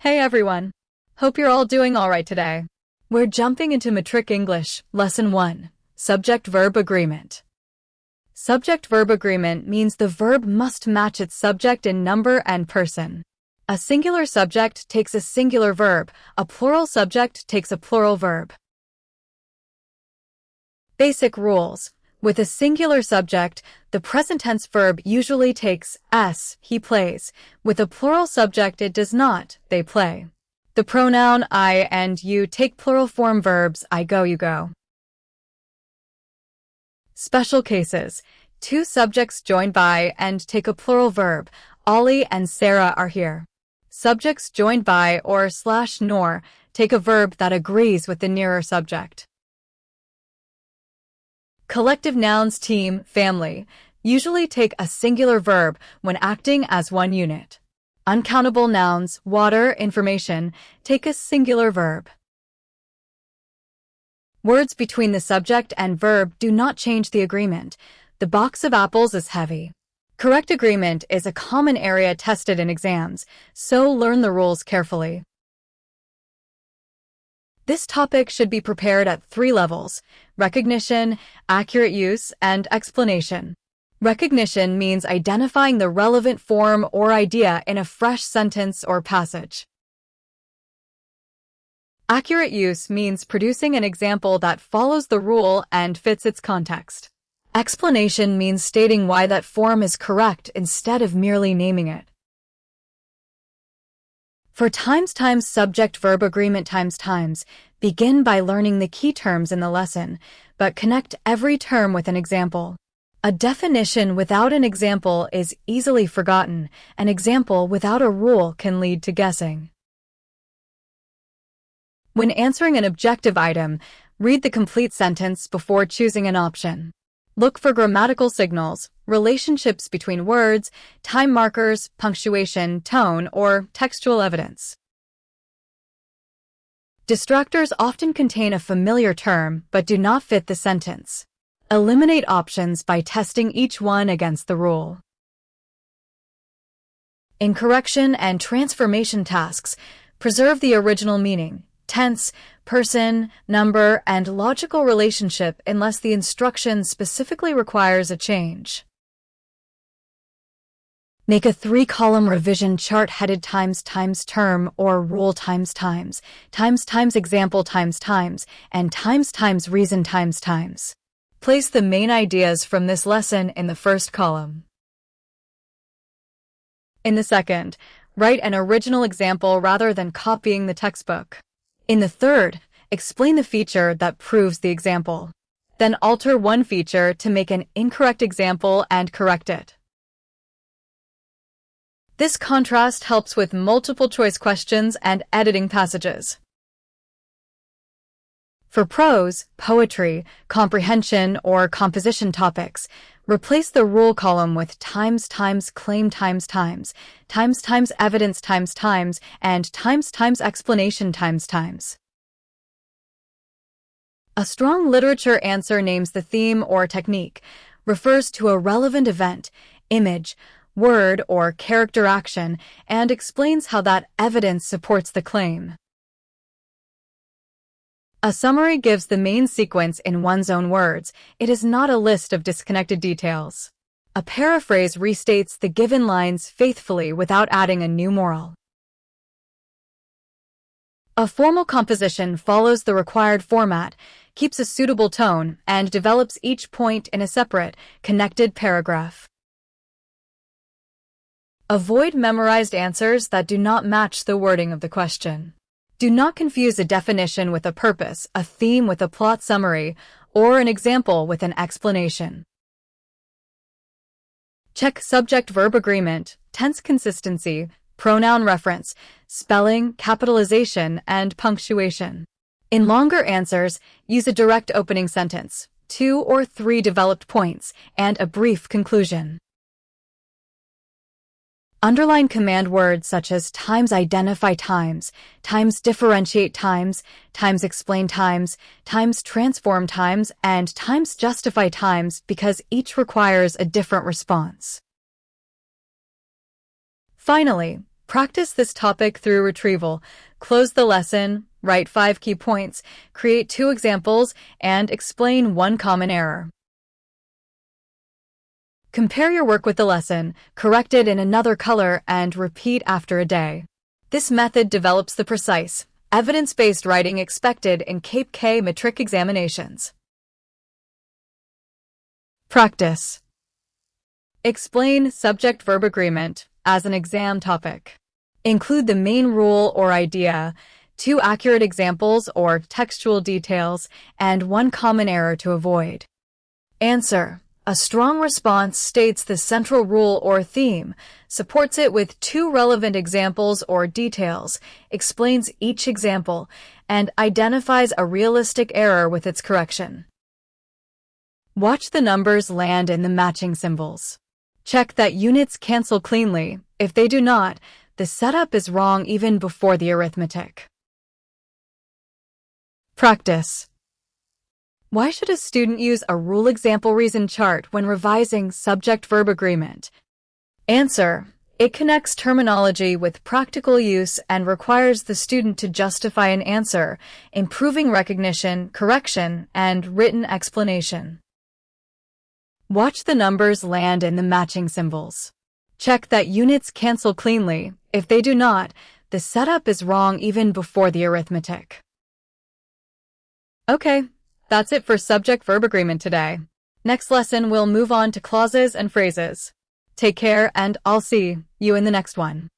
Hey everyone! Hope you're all doing alright today. We're jumping into Matric English, Lesson 1, Subject-Verb Agreement. Subject-verb agreement means the verb must match its subject in number and person. A singular subject takes a singular verb, a plural subject takes a plural verb. Basic rules. With a singular subject, the present tense verb usually takes s, he plays. With a plural subject, it does not, they play. The pronoun I and you take plural form verbs I go, you go. Special cases. Two subjects join by and take a plural verb. Ollie and Sarah are here. Subjects joined by or / nor take a verb that agrees with the nearer subject. Collective nouns team, family, usually take a singular verb when acting as one unit. Uncountable nouns, water, information, take a singular verb. Words between the subject and verb do not change the agreement. The box of apples is heavy. Correct agreement is a common area tested in exams, so learn the rules carefully. This topic should be prepared at 3 levels: recognition, accurate use, and explanation. Recognition means identifying the relevant form or idea in a fresh sentence or passage. Accurate use means producing an example that follows the rule and fits its context. Explanation means stating why that form is correct instead of merely naming it. For times subject-verb agreement times, begin by learning the key terms in the lesson, but connect every term with an example. A definition without an example is easily forgotten. An example without a rule can lead to guessing. When answering an objective item, read the complete sentence before choosing an option. Look for grammatical signals, relationships between words, time markers, punctuation, tone, or textual evidence. Distractors often contain a familiar term but do not fit the sentence. Eliminate options by testing each one against the rule. In correction and transformation tasks, preserve the original meaning, tense, person, number, and logical relationship unless the instruction specifically requires a change. Make a 3-column revision chart headed times term or rule times example times, and times reason times. Place the main ideas from this lesson in the first column. In the second, write an original example rather than copying the textbook. In the third, explain the feature that proves the example. Then alter one feature to make an incorrect example and correct it. This contrast helps with multiple choice questions and editing passages. For prose, poetry, comprehension, or composition topics, replace the rule column with times claim times evidence and times explanation times. A strong literature answer names the theme or technique, refers to a relevant event, image, word, or character action, and explains how that evidence supports the claim. A summary gives the main sequence in one's own words. It is not a list of disconnected details. A paraphrase restates the given lines faithfully without adding a new moral. A formal composition follows the required format, keeps a suitable tone, and develops each point in a separate, connected paragraph. Avoid memorized answers that do not match the wording of the question. Do not confuse a definition with a purpose, a theme with a plot summary, or an example with an explanation. Check subject-verb agreement, tense consistency, pronoun reference, spelling, capitalization, and punctuation. In longer answers, use a direct opening sentence, 2 or 3 developed points, and a brief conclusion. Underline command words such as times identify times differentiate times explain times transform times, and times justify times because each requires a different response. Finally, Practice this topic through retrieval. Close the lesson, write 5 key points, create 2 examples, and explain 1 common error. Compare your work with the lesson, correct it in another color, and repeat after a day. This method develops the precise, evidence-based writing expected in Cape K Matric examinations. Practice. Explain subject-verb agreement as an exam topic. Include the main rule or idea, 2 accurate examples or textual details, and 1 common error to avoid. Answer. A strong response states the central rule or theme, supports it with 2 relevant examples or details, explains each example, and identifies a realistic error with its correction. Watch the numbers land in the matching symbols. Check that units cancel cleanly. If they do not, the setup is wrong even before the arithmetic. Practice. Why should a student use a rule example reason chart when revising subject-verb agreement? Answer. It connects terminology with practical use and requires the student to justify an answer, improving recognition, correction, and written explanation. Watch the numbers land in the matching symbols. Check that units cancel cleanly. If they do not, the setup is wrong even before the arithmetic. Okay. That's it for subject-verb agreement today. Next lesson, we'll move on to clauses and phrases. Take care, and I'll see you in the next one.